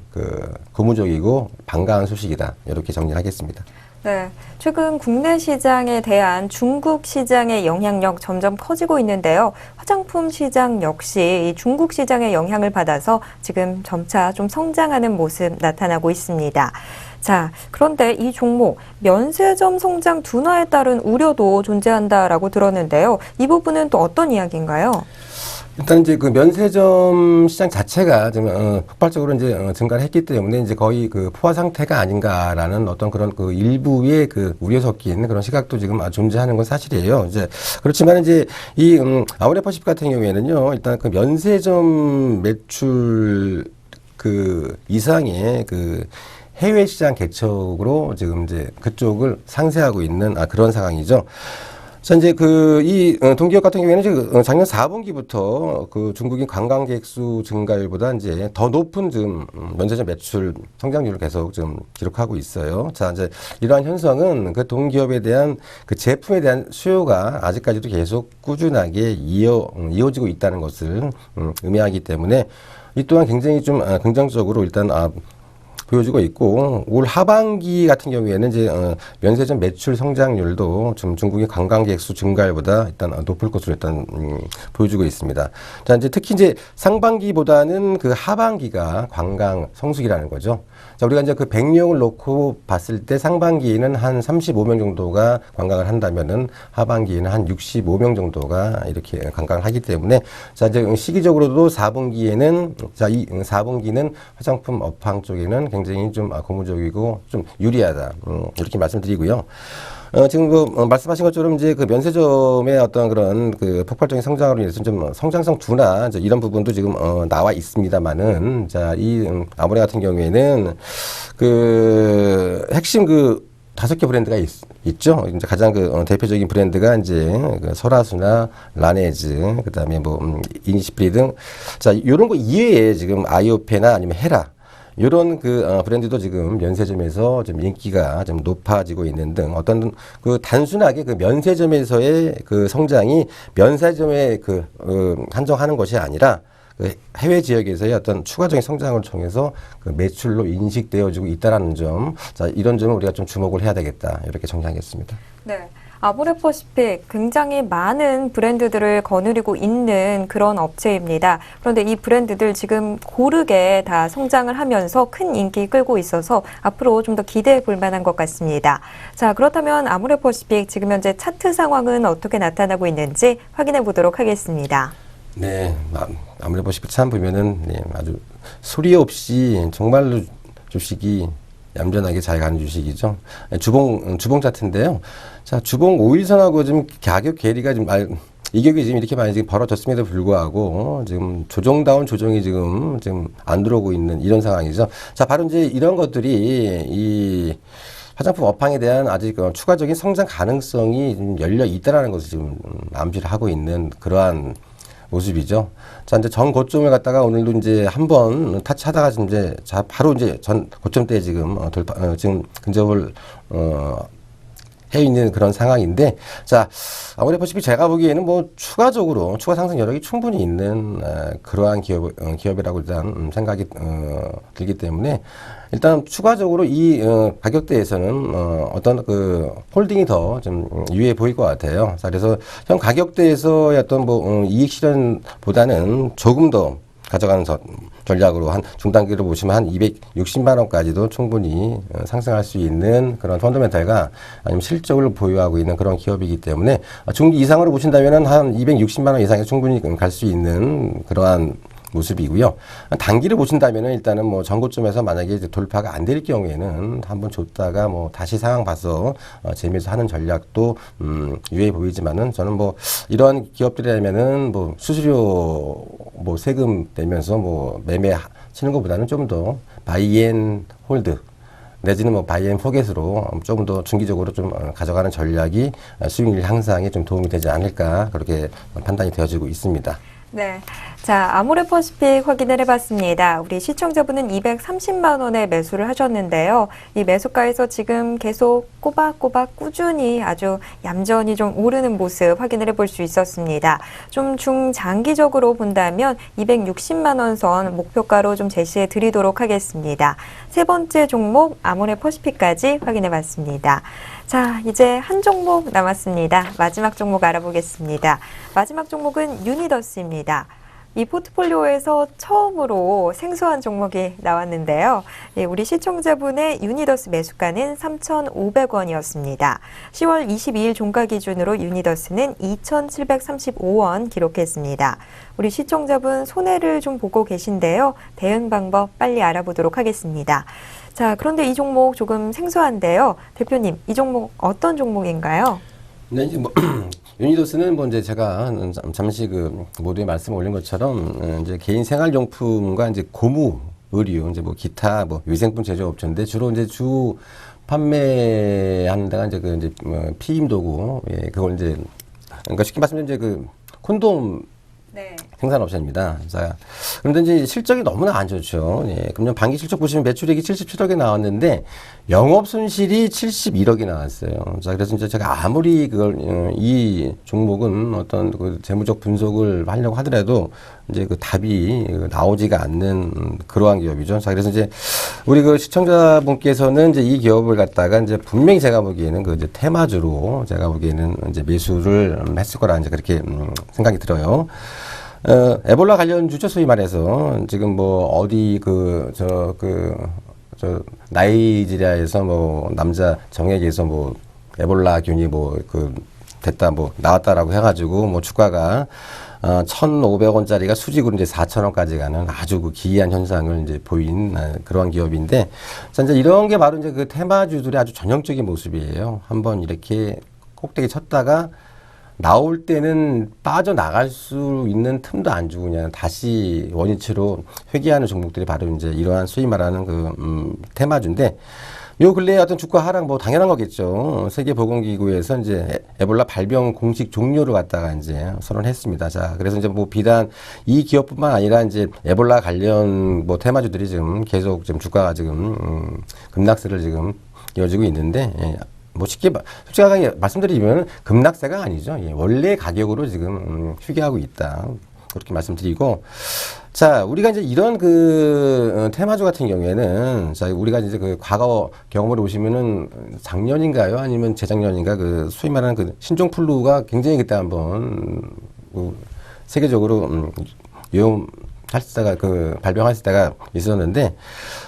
고무적이고 반가운 소식이다. 이렇게 정리하겠습니다. 네, 최근 국내 시장에 대한 중국 시장의 영향력 점점 커지고 있는데요. 화장품 시장 역시 이 중국 시장의 영향을 받아서 지금 점차 좀 성장하는 모습 나타나고 있습니다. 자, 그런데 이 종목 면세점 성장 둔화에 따른 우려도 존재한다라고 들었는데요. 이 부분은 또 어떤 이야기인가요? 일단 이제 그 면세점 시장 자체가 좀 폭발적으로 이제 증가를 했기 때문에 이제 거의 그 포화 상태가 아닌가라는 어떤 그런 그 일부의 그 우려 섞인 그런 시각도 지금 존재하는 건 사실이에요. 이제 그렇지만 이제 이 아모레퍼시픽 같은 경우에는요, 일단 그 면세점 매출 그 이상의 그 해외 시장 개척으로 지금 이제 그쪽을 상쇄하고 있는 그런 상황이죠. 자, 이제 이 동기업 같은 경우에는 지금 작년 4분기부터 그 중국인 관광객 수 증가율보다 이제 더 높은 지금 면세점 매출 성장률을 계속 좀 기록하고 있어요. 자, 이제 이러한 현상은 그 동기업에 대한 그 제품에 대한 수요가 아직까지도 계속 꾸준하게 이어지고 있다는 것을 의미하기 때문에 이 또한 굉장히 좀 긍정적으로 일단 보여지고 있고, 올 하반기 같은 경우에는 이제 면세점 매출 성장률도 좀 중국의 관광객 수 증가율보다 일단 높을 것으로 일단 보여주고 있습니다. 자, 이제 특히 이제 상반기보다는 그 하반기가 관광 성수기라는 거죠. 자, 우리가 이제 그 100명을 놓고 봤을 때 상반기에는 한 35명 정도가 관광을 한다면은 하반기에는 한 65명 정도가 이렇게 관광을 하기 때문에, 자, 이제 시기적으로도 4분기에는 이 4분기는 화장품 업황 쪽에는 굉장히 좀 고무적이고 좀 유리하다. 이렇게 말씀드리고요. 지금 말씀하신 것처럼 이제 그 면세점의 어떤 그런 그 폭발적인 성장으로 인해서 좀 성장성 둔화 이런 부분도 지금 나와 있습니다만은, 자, 이 아모레 같은 경우에는 그 핵심 그 5개 브랜드가 있죠. 이제 가장 그 대표적인 브랜드가 이제 그 설화수나 라네즈, 그다음에 뭐 이니시프리 등, 자, 요런 거 이외에 지금 아이오페나 아니면 헤라, 이런 그 브랜드도 지금 면세점에서 좀 인기가 좀 높아지고 있는 등, 어떤 그 단순하게 그 면세점에서의 그 성장이 면세점에 한정하는 것이 아니라 그 해외 지역에서의 어떤 추가적인 성장을 통해서 그 매출로 인식되어지고 있다라는 점, 자, 이런 점을 우리가 좀 주목을 해야 되겠다, 이렇게 정리하겠습니다. 네. 아모레퍼시픽 굉장히 많은 브랜드들을 거느리고 있는 그런 업체입니다. 그런데 이 브랜드들 지금 고르게 다 성장을 하면서 큰 인기 끌고 있어서 앞으로 좀 더 기대해 볼 만한 것 같습니다. 자, 그렇다면 아모레퍼시픽 지금 현재 차트 상황은 어떻게 나타나고 있는지 확인해 보도록 하겠습니다. 네, 아모레퍼시픽 참 보면은 아주 소리 없이 정말로 주식이 얌전하게 잘 가는 주식이죠. 주봉 차트인데요. 자, 주봉 5일선하고 지금 가격 괴리가 좀 이격이 지금 이렇게 많이 지금 벌어졌음에도 불구하고 지금 조정다운 조정이 지금 안 들어오고 있는 이런 상황이죠. 자, 바로 이제 이런 것들이 이 화장품 업황에 대한 아직 추가적인 성장 가능성이 좀 열려 있다라는 것을 지금 암시를 하고 있는 그러한 모습이죠. 자, 이제 전 고점을 갖다가 오늘도 이제 한번 타치하다가 이제 바로 이제 전 고점대에 지금 지금 근접을 해 있는 그런 상황인데, 자, 아모레퍼시픽 제가 보기에는 뭐 추가 상승 여력이 충분히 있는 그러한 기업이라고 일단 생각이 들기 때문에, 일단 추가적으로 이 가격대에서는 어떤 그 홀딩이 더 좀 유리해 보일 것 같아요. 그래서 현 가격대에서의 어떤 뭐 이익 실현보다는 조금 더 가져가는 전략으로 한 중단기로 보시면 한 260만 원까지도 충분히 상승할 수 있는 그런 펀더멘탈과 아니면 실적을 보유하고 있는 그런 기업이기 때문에 중기 이상으로 보신다면 한 260만 원 이상에 충분히 갈 수 있는 그러한 모습이고요. 단기를 보신다면은 일단은 뭐 전고점에서 만약에 이제 돌파가 안 될 경우에는 한번 줬다가 뭐 다시 상황 봐서 재미있어 하는 전략도 유효해 보이지만은, 저는 뭐 이런 기업들이라면은 뭐 수수료 뭐 세금 내면서 뭐 매매 치는 것보다는 좀 더 바이 앤 홀드 내지는 뭐 바이앤 포겟으로 조금 더 중기적으로 좀 가져가는 전략이 수익률 향상에 좀 도움이 되지 않을까 그렇게 판단이 되어지고 있습니다. 네. 자, 아모레퍼시픽 확인을 해봤습니다. 우리 시청자분은 230만 원에 매수를 하셨는데요. 이 매수가에서 지금 계속 꼬박꼬박 꾸준히 아주 얌전히 좀 오르는 모습 확인을 해볼 수 있었습니다. 좀 중장기적으로 본다면 260만 원 선 목표가로 좀 제시해 드리도록 하겠습니다. 세 번째 종목 아모레퍼시픽까지 확인해봤습니다. 자, 이제 한 종목 남았습니다. 마지막 종목 알아보겠습니다. 마지막 종목은 유니더스입니다. 이 포트폴리오에서 처음으로 생소한 종목이 나왔는데요. 예, 우리 시청자분의 유니더스 매수가는 3,500원이었습니다. 10월 22일 종가 기준으로 유니더스는 2,735원 기록했습니다. 우리 시청자분 손해를 좀 보고 계신데요. 대응 방법 빨리 알아보도록 하겠습니다. 자, 그런데 이 종목 조금 생소한데요. 대표님, 이 종목 어떤 종목인가요? 네, 이제 뭐 유니더스는 뭐 이제 제가 잠시 그 모두에 말씀을 올린 것처럼 이제 개인 생활용품과 이제 고무, 의류, 이제 뭐 기타 뭐 위생품 제조업체인데 주로 이제 주 판매하는 데가 이제 그 이제 피임 도구, 예, 그걸 이제 그러니까 쉽게 말씀드리면 이제 그 콘돔 네. 생산업체입니다. 자, 그런데 이제 실적이 너무나 안 좋죠. 예, 금년 반기 실적 보시면 매출액이 77억이 나왔는데 영업 손실이 71억이 나왔어요. 자, 그래서 이제 제가 아무리 그걸 이 종목은 어떤 그 재무적 분석을 하려고 하더라도 이제 그 답이 나오지가 않는 그러한 기업이죠. 자, 그래서 이제 우리 그 시청자분께서는 이제 이 기업을 갖다가 이제 분명히 제가 보기에는 그 이제 테마주로 제가 보기에는 이제 매수를 했을 거라 이제 그렇게 생각이 들어요. 에볼라 관련주죠, 소위 말해서. 지금 뭐, 어디 나이지리아에서 뭐, 남자 정액에서 뭐, 에볼라 균이 뭐, 됐다, 뭐, 나왔다라고 해가지고, 뭐, 주가가, 1,500원짜리가 수직으로 이제 4,000원까지 가는 아주 그 기이한 현상을 이제 보인 그러한 기업인데, 자, 이제 이런 게 바로 이제 그 테마주들의 아주 전형적인 모습이에요. 한번 이렇게 꼭대기 쳤다가, 나올 때는 빠져나갈 수 있는 틈도 안 주고 그냥 다시 원위치로 회귀하는 종목들이 바로 이제 이러한 소위 말하는 테마주인데 요 근래에 어떤 주가 하락 뭐 당연한 거겠죠. 세계보건기구에서 이제 에볼라 발병 공식 종료를 갖다가 이제 선언했습니다. 자, 그래서 이제 뭐 비단 이 기업뿐만 아니라 이제 에볼라 관련 뭐 테마주들이 지금 계속 지금 주가가 지금 급락세를 지금 이어지고 있는데 예. 뭐 솔직하게 말씀드리면 급락세가 아니죠. 예, 원래 가격으로 지금 휴게하고 있다. 그렇게 말씀드리고, 자, 우리가 이제 이런 테마주 같은 경우에는, 자, 우리가 이제 그 과거 경험을 보시면은 작년인가요? 아니면 재작년인가 소위 말하는 신종플루가 굉장히 그때 한번 세계적으로 발병했을 때가 있었는데,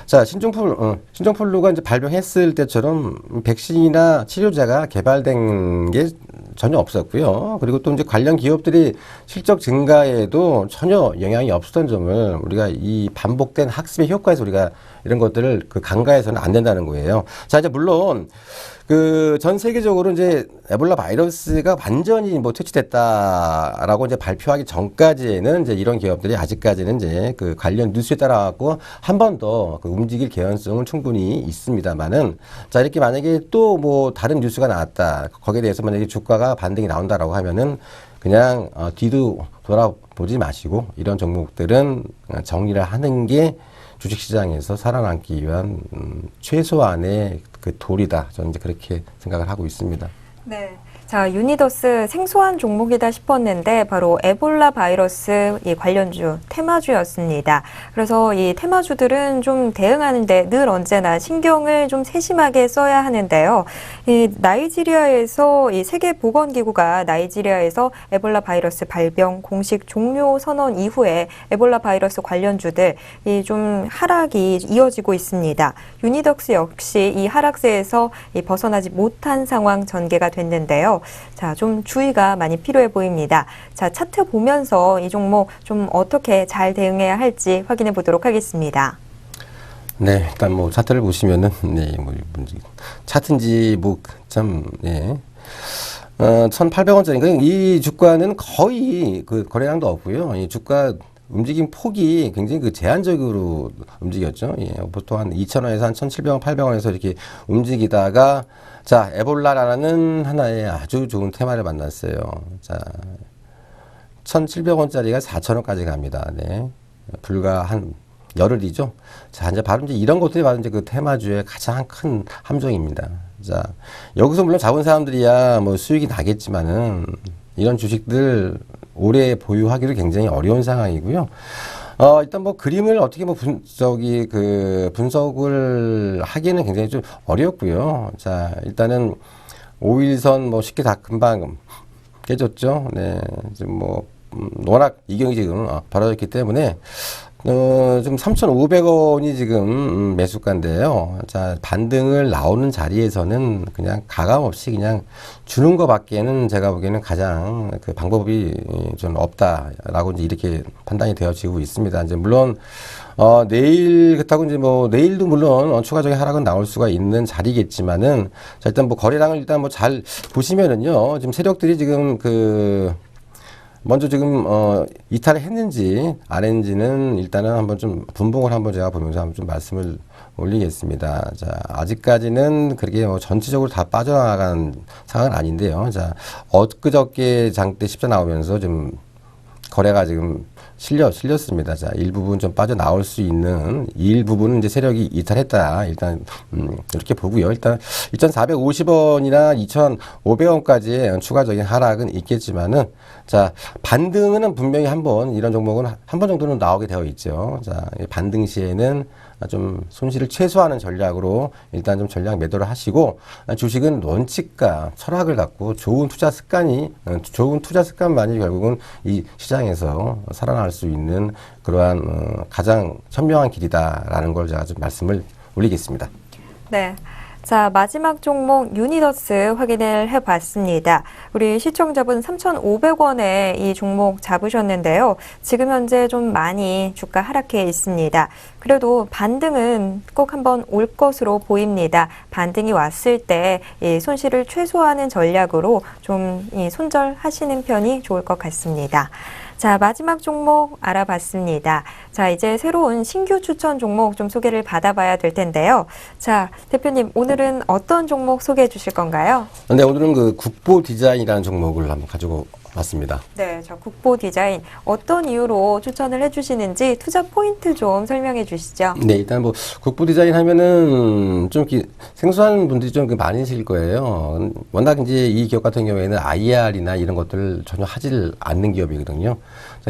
자, 신종플루가 이제 발병했을 때처럼 백신이나 치료제가 개발된 게 전혀 없었고요. 그리고 또 이제 관련 기업들이 실적 증가에도 전혀 영향이 없었던 점을 우리가 이 반복된 학습의 효과에서 우리가 이런 것들을 간과해서는 안 된다는 거예요. 자, 이제 물론 전 세계적으로 이제 에볼라 바이러스가 완전히 뭐 퇴치됐다라고 이제 발표하기 전까지에는 이제 이런 기업들이 아직까지는 이제 관련 뉴스에 따라 갖고 한 번 더 움직일 개연성은 충분히 있습니다만은 자, 이렇게 만약에 또 뭐 다른 뉴스가 나왔다. 거기에 대해서 만약에 주가가 반등이 나온다라고 하면은 그냥 뒤도 돌아보지 마시고 이런 종목들은 정리를 하는 게 주식시장에서 살아남기 위한 최소한의 도리다. 저는 이제 그렇게 생각을 하고 있습니다. 네. 자, 유니더스 생소한 종목이다 싶었는데 바로 에볼라 바이러스 이 관련주, 테마주였습니다. 그래서 이 테마주들은 좀 대응하는데 늘 언제나 신경을 좀 세심하게 써야 하는데요. 이 나이지리아에서 이 세계보건기구가 나이지리아에서 에볼라 바이러스 발병 공식 종료 선언 이후에 에볼라 바이러스 관련주들 이 좀 하락이 이어지고 있습니다. 유니더스 역시 이 하락세에서 벗어나지 못한 상황 전개가 됐는데요. 자, 좀 주의가 많이 필요해 보입니다. 자, 차트 보면서 이 종목 좀 어떻게 잘 대응해야 할지 확인해 보도록 하겠습니다. 네, 일단 뭐 차트를 보시면은 네, 뭐 차트인지 뭐 참 예. 1,800원짜리. 이 주가는 거의 거래량도 없고요. 이 주가 움직임 폭이 굉장히 그 제한적으로 움직였죠. 예, 보통 한 2,000원에서 한 1,700원, 800원에서 이렇게 움직이다가 자, 에볼라라는 하나의 아주 좋은 테마를 만났어요. 자, 1,700원짜리가 4,000원까지 갑니다. 네. 불과 한 열흘이죠. 자, 이제 바로 이제 이런 것들이 바로 이제 그 테마주의 가장 큰 함정입니다. 자, 여기서 물론 잡은 사람들이야 뭐 수익이 나겠지만은 이런 주식들 오래 보유하기도 굉장히 어려운 상황이고요. 일단 뭐 그림을 어떻게 뭐 분석을 하기는 굉장히 좀 어렵고요. 자, 일단은 5일선 뭐 쉽게 다 금방 깨졌죠. 네. 지금 뭐, 워낙 이경이 지금 벌어졌기 때문에, 좀 3,500원이 지금 매수가인데요. 자, 반등을 나오는 자리에서는 그냥 가감없이 그냥 주는 것밖에는 제가 보기에는 가장 그 방법이 좀 없다라고 이제 이렇게 판단이 되어지고 있습니다. 이제 물론, 내일, 그렇다고 이제 뭐, 내일도 물론 추가적인 하락은 나올 수가 있는 자리겠지만은, 자, 일단 뭐 거래량을 일단 뭐 잘 보시면은요, 지금 세력들이 지금 먼저 지금 이탈을 했는지 안 했는지는 일단은 한번 좀 분봉을 한번 제가 보면서 한번 좀 말씀을 올리겠습니다. 자, 아직까지는 그렇게 뭐 전체적으로 다 빠져나간 상황은 아닌데요. 자, 엊그저께 장대 십자 나오면서 좀 거래가 지금 실렸습니다. 자, 일부분 좀 빠져나올 수 있는 일부분은 이제 세력이 이탈했다. 일단, 이렇게 보고요. 일단, 2,450원이나 2,500원까지의 추가적인 하락은 있겠지만은, 자, 반등은 분명히 이런 종목은 한 번 정도는 나오게 되어 있죠. 자, 반등 시에는 좀 손실을 최소화하는 전략으로 일단 좀 전략 매도를 하시고, 주식은 원칙과 철학을 갖고 좋은 투자 습관만이 결국은 이 시장에서 살아날 수 있는 그러한 가장 현명한 길이다라는 걸 제가 좀 말씀을 올리겠습니다. 네. 자, 마지막 종목 유니더스 확인을 해봤습니다. 우리 시청자분 3,500원에 이 종목 잡으셨는데요. 지금 현재 좀 많이 주가 하락해 있습니다. 그래도 반등은 꼭 한번 올 것으로 보입니다. 반등이 왔을 때 이 손실을 최소화하는 전략으로 좀 손절하시는 편이 좋을 것 같습니다. 자, 마지막 종목 알아봤습니다. 자, 이제 새로운 신규 추천 종목 좀 소개를 받아봐야 될 텐데요. 자, 대표님, 오늘은 어떤 종목 소개해 주실 건가요? 네, 오늘은 그 국보 디자인이라는 종목을 한번 가지고 왔습니다. 네, 저 국보 디자인 어떤 이유로 추천을 해주시는지 투자 포인트 좀 설명해 주시죠. 네, 일단 뭐 국보 디자인 하면은 좀 이렇게 생소한 분들이 좀 많으실 거예요. 워낙 이제 이 기업 같은 경우에는 IR이나 이런 것들을 전혀 하질 않는 기업이거든요.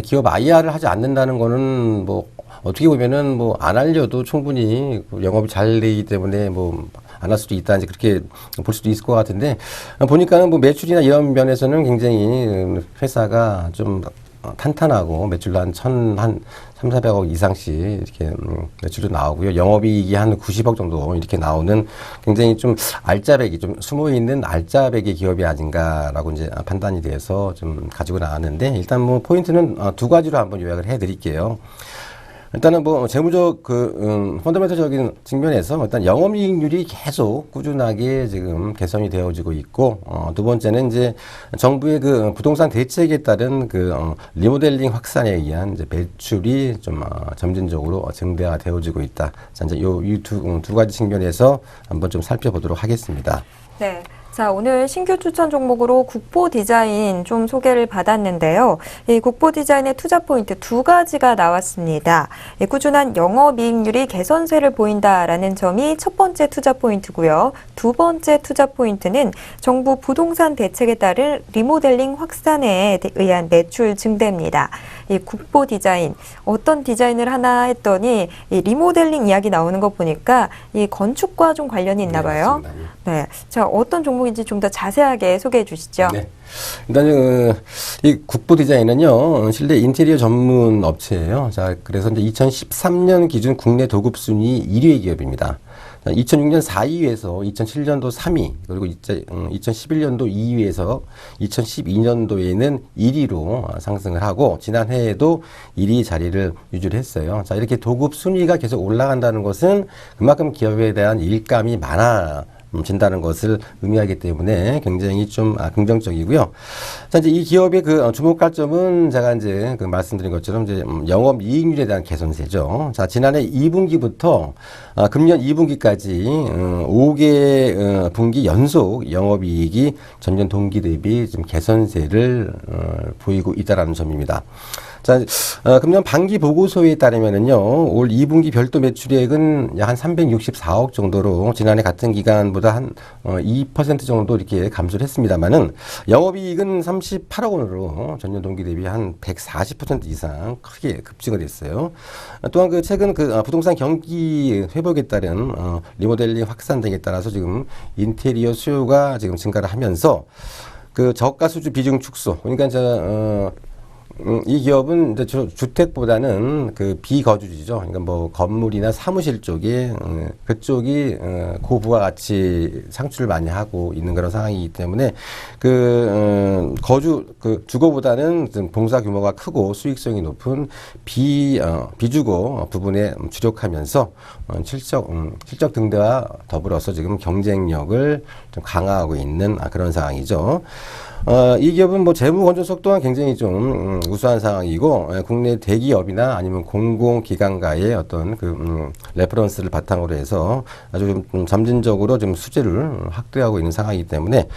기업 IR을 하지 않는다는 거는 뭐 어떻게 보면은 뭐 안 알려도 충분히 영업이 잘 되기 때문에 뭐 안 할 수도 있다, 이제 그렇게 볼 수도 있을 것 같은데, 보니까는 뭐 매출이나 이런 면에서는 굉장히 회사가 좀 탄탄하고 매출도 한 3,400억 이상씩 이렇게 매출도 나오고요. 영업이익이 한 90억 정도 이렇게 나오는 굉장히 좀 알짜배기, 좀 숨어있는 알짜배기 기업이 아닌가라고 이제 판단이 돼서 좀 가지고 나왔는데, 일단 뭐 포인트는 두 가지로 한번 요약을 해 드릴게요. 일단은 뭐 재무적 펀더멘털적인 측면에서 일단 영업이익률이 계속 꾸준하게 지금 개선이 되어지고 있고, 두 번째는 이제 정부의 그 부동산 대책에 따른 리모델링 확산에 의한 이제 매출이 좀 점진적으로 증대가 되어지고 있다. 자, 이제 두 가지 측면에서 한번 좀 살펴보도록 하겠습니다. 네. 자, 오늘 신규 추천 종목으로 국보 디자인 좀 소개를 받았는데요. 이 국보 디자인의 투자 포인트 두 가지가 나왔습니다. 꾸준한 영업이익률이 개선세를 보인다라는 점이 첫 번째 투자 포인트고요. 두 번째 투자 포인트는 정부 부동산 대책에 따른 리모델링 확산에 의한 매출 증대입니다. 이 국보 디자인, 어떤 디자인을 하나 했더니 이 리모델링 이야기 나오는 거 보니까 이 건축과 좀 관련이 있나 봐요. 네. 자, 어떤 종목인지 좀 더 자세하게 소개해 주시죠. 네. 일단 이 국보 디자인은요, 실내 인테리어 전문 업체예요. 자, 그래서 이제 2013년 기준 국내 도급 순위 1위 기업입니다. 2006년 4위에서 2007년도 3위, 그리고 2011년도 2위에서 2012년도에는 1위로 상승을 하고, 지난해에도 1위 자리를 유지를 했어요. 자, 이렇게 도급 순위가 계속 올라간다는 것은 그만큼 기업에 대한 일감이 진다는 것을 의미하기 때문에 굉장히 좀 긍정적이고요. 자, 이제 이 기업의 그 주목할 점은 제가 이제 그 말씀드린 것처럼 이제 영업이익률에 대한 개선세죠. 자, 지난해 2분기부터 금년 2분기까지 5개 분기 연속 영업이익이 전년 동기 대비 좀 개선세를 보이고 있다라는 점입니다. 자, 금년 반기 보고서에 따르면은요, 올 2분기 별도 매출액은 약 한 364억 정도로 지난해 같은 기간보다 한 2% 정도 이렇게 감소를 했습니다만은 영업이익은 38억 원으로 전년 동기 대비 한 140% 이상 크게 급증을 했어요. 또한 그 최근 그 부동산 경기 회복에 따른 리모델링 확산 등에 따라서 지금 인테리어 수요가 지금 증가를 하면서 그 저가 수주 비중 축소, 그러니까 이 기업은 이제 주택보다는 그 비거주지죠. 그러니까 뭐 건물이나 사무실 쪽에 그쪽이 고부가 가치 상출을 많이 하고 있는 그런 상황이기 때문에 그 주거보다는 좀 봉사 규모가 크고 수익성이 높은 비주거 부분에 주력하면서 실적 등대와 더불어서 지금 경쟁력을 좀 강화하고 있는 그런 상황이죠. 이 기업은 뭐 재무 건전성 또한 굉장히 좀 우수한 상황이고, 국내 대기업이나 아니면 공공기관과의 어떤 그 레퍼런스를 바탕으로 해서 아주 좀 점진적으로 좀 수주를 확대하고 있는 상황이기 때문에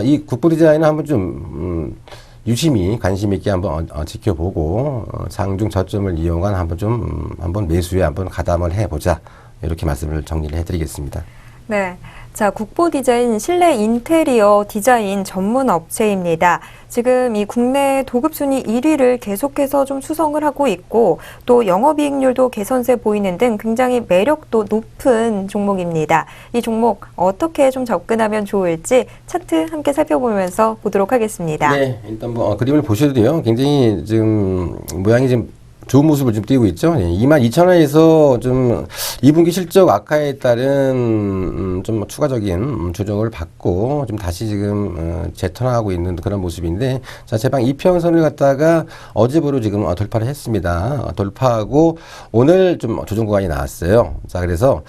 이 국보 디자인은 한번 좀 유심히 관심 있게 한번 지켜보고 장중 저점을 이용한 한번 매수에 한번 가담을 해보자, 이렇게 말씀을 정리를 해드리겠습니다. 네. 자, 국보 디자인 실내 인테리어 디자인 전문 업체입니다. 지금 이 국내 도급 순위 1위를 계속해서 좀 수성을 하고 있고, 또 영업이익률도 개선세 보이는 등 굉장히 매력도 높은 종목입니다. 이 종목 어떻게 좀 접근하면 좋을지 차트 함께 살펴보면서 보도록 하겠습니다. 네, 일단 뭐 그림을 보셔도요, 굉장히 지금 모양이 좀 좋은 모습을 좀 띄고 있죠. 22,000원에서 좀 2분기 실적 악화에 따른 좀 추가적인 조정을 받고 좀 다시 지금 재턴하고 있는 그런 모습인데, 자, 제방 이평선을 갖다가 어제부로 지금 돌파를 했습니다. 돌파하고 오늘 좀 조정 구간이 나왔어요. 자, 그래서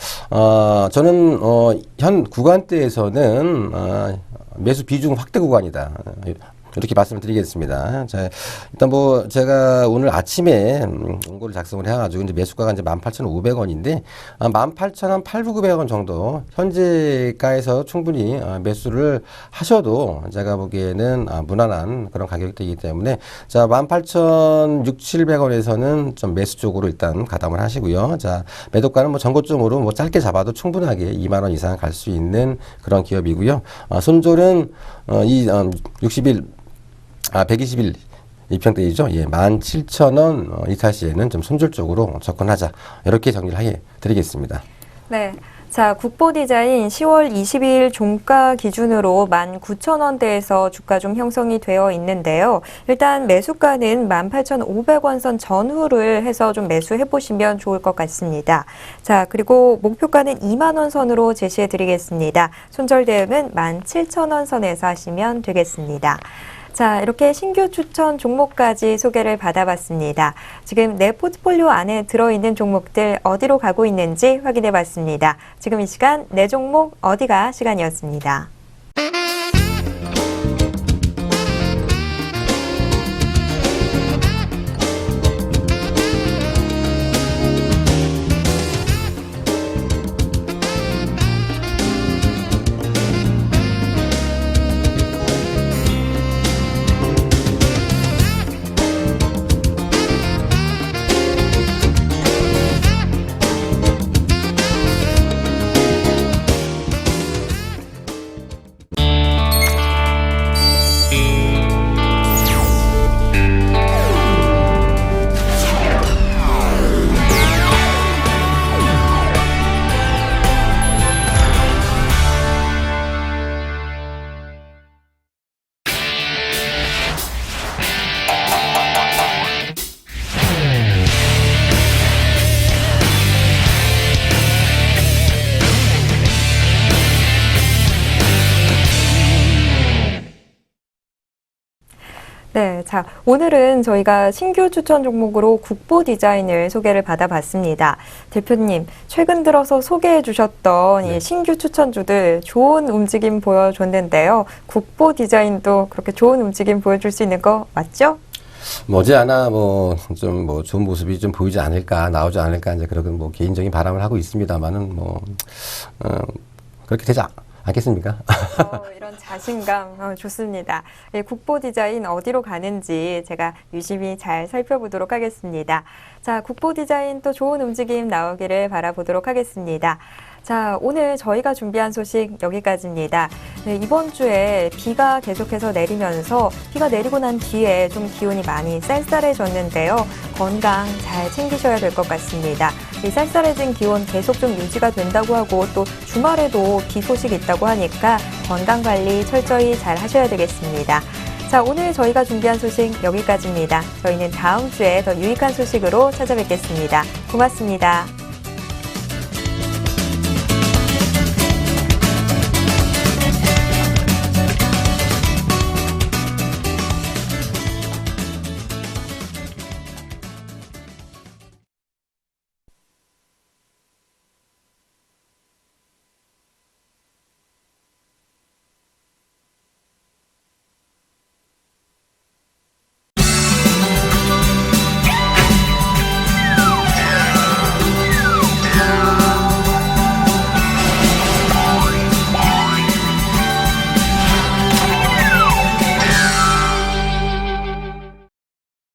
저는 현 구간대에서는 매수 비중 확대 구간이다, 이렇게 말씀을 드리겠습니다. 자, 일단 뭐 제가 오늘 아침에 원고를 작성을 해가지고 이제 매수가가 이제 18,500원인데 18,800원 정도 현재가에서 충분히 매수를 하셔도 제가 보기에는 무난한 그런 가격대이기 때문에, 자, 18,600~700원에서는 좀 매수 쪽으로 일단 가담을 하시고요. 자, 매도가는 뭐 전고점으로 뭐 짧게 잡아도 충분하게 2만 원 이상 갈 수 있는 그런 기업이고요. 손절은 120일 입평대이죠. 예, 17,000원 이탈 시에는 좀 손절 쪽으로 접근하자, 이렇게 정리를 해 드리겠습니다. 네. 자, 국보 디자인 10월 22일 종가 기준으로 19,000원대에서 주가 좀 형성이 되어 있는데요. 일단 매수가는 18,500원 선 전후를 해서 좀 매수해 보시면 좋을 것 같습니다. 자, 그리고 목표가는 2만 원 선으로 제시해 드리겠습니다. 손절 대응은 17,000원 선에서 하시면 되겠습니다. 자, 이렇게 신규 추천 종목까지 소개를 받아봤습니다. 지금 내 포트폴리오 안에 들어있는 종목들 어디로 가고 있는지 확인해 봤습니다. 지금 이 시간 내 종목 어디가 시간이었습니다. 네, 자, 오늘은 저희가 신규 추천 종목으로 국보 디자인을 소개를 받아봤습니다. 대표님, 최근 들어서 소개해 주셨던 네. 이 신규 추천주들 좋은 움직임 보여줬는데요. 국보 디자인도 그렇게 좋은 움직임 보여줄 수 있는 거 맞죠? 머지않아 좀 좋은 모습이 좀 보이지 않을까, 나오지 않을까, 이제 그런 개인적인 바람을 하고 있습니다만은 그렇게 되지 않겠습니까? 이런 자신감 좋습니다. 예, 국보 디자인 어디로 가는지 제가 유심히 잘 살펴보도록 하겠습니다. 자, 국보 디자인 또 좋은 움직임 나오기를 바라보도록 하겠습니다. 자, 오늘 저희가 준비한 소식 여기까지입니다. 네, 이번 주에 비가 계속해서 내리면서 비가 내리고 난 뒤에 좀 기온이 많이 쌀쌀해졌는데요. 건강 잘 챙기셔야 될 것 같습니다. 이 쌀쌀해진 기온 계속 좀 유지가 된다고 하고 또 주말에도 비 소식 있다고 하니까 건강 관리 철저히 잘 하셔야 되겠습니다. 자, 오늘 저희가 준비한 소식 여기까지입니다. 저희는 다음 주에 더 유익한 소식으로 찾아뵙겠습니다. 고맙습니다.